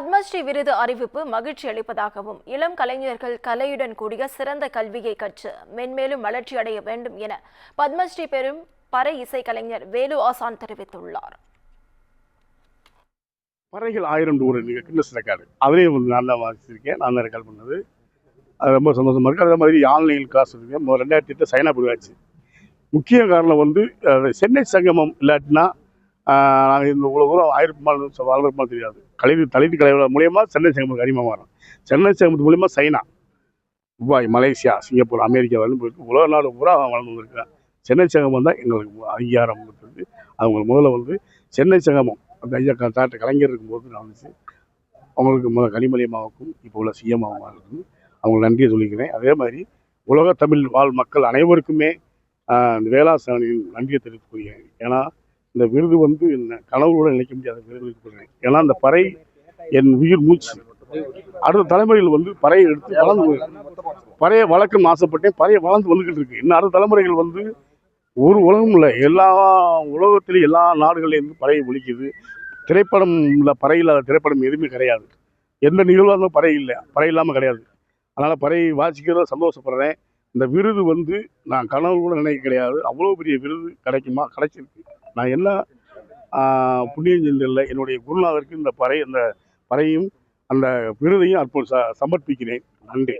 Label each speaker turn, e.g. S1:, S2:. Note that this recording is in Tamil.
S1: பத்மஸ்ரீ விருது அறிவிப்பு மகிழ்ச்சி அளிப்பதாகவும் இளம் கலைஞர்கள் கலையுடன் கூடிய சிறந்த கல்வியை கற்று மென்மேலும் வளர்ச்சியடைய வேண்டும் என பத்மஸ்ரீ பெறும் பறை இசை கலைஞர் வேலு ஆசான் தெரிவித்துள்ளார்.
S2: பறைகள் 1000 ஒரு கின்னஸ் ரெக்கார்டு அதுலேயும் நான் தான் வாசிச்சிருக்கேன். நான் தான் ரெக்கார்ட் பண்ணது. அது ரொம்ப சந்தோஷமா இருக்குது. அதே மாதிரி ஆன்லைன் கிளாஸ் இருக்கேன். 2008 சைனா போயாச்சு. முக்கிய காரணம் சென்னை சங்கமம் இல்லாட்டினா நாங்கள் இந்த இவ்வளோ தூரம் வாழ்றதுமா தெரியாது. தலைவி கலை மூலியமாக சென்னை சங்கமத்துக்கு அறிமுகமாக வரோம். சென்னை சங்கமத்து மூலியமா China, Dubai, Malaysia, Singapore, America வரையும் போயிட்டு உலக நாடு பூரா வளர்ந்து வந்திருக்கிறேன். சென்னை சங்கமம் தான் எங்களுக்கு அங்கீகாரம் கொடுத்தது. அவங்க முதல்ல சென்னை சங்கமம் அந்த ஐயா டாக்டர் கலைஞர் இருக்கும்போது நான் அவங்களுக்கு கனிமொழியமாவுக்கும் இப்போ உள்ள சிஎம்மாவும் இருக்குது. அவங்களுக்கு நன்றியை சொல்லிக்கிறேன். அதே மாதிரி உலக தமிழ் வாழ் மக்கள் அனைவருக்குமே இந்த வேளாசானியின் நன்றியை தெரிவித்துக் கொள்கிறேன். ஏன்னா இந்த விருது கனவுடன் நினைக்க முடியாத விருது கொடுக்குறேன். ஏன்னா இந்த பறை என் உயிர் மூச்சு. அடுத்த தலைமுறைகள் பறையை எடுத்து வளர்ந்து பறையை வளர்க்கணும்னு ஆசைப்பட்டேன். பறையை வளர்ந்து வந்துக்கிட்டு இருக்கு. இன்னும் அடுத்த தலைமுறைகள் ஒரு உலகம் இல்லை, எல்லா உலகத்திலையும் எல்லா நாடுகள்லேருந்து பறையை ஒழிக்குது. திரைப்படம் இல்லை, பறை இல்லாத திரைப்படம் எதுவுமே கிடையாது. எந்த நிகழ்வாக இருந்தாலும் பறை இல்லை, பறை இல்லாமல் கிடையாது. அதனால் பறை வாசிக்கிறத சந்தோஷப்படுறேன். இந்த விருது நான் கனவு கூட நினைக்க கிடையாது. அவ்வளோ பெரிய விருது கிடைக்குமா, கிடைச்சிருக்கு. நான் என்ன புண்ணியம் செஞ்சில்லை. என்னுடைய குருநாதருக்கு இந்த பறையும் அந்த விருதையும் சமர்ப்பிக்கிறேன். நன்றி.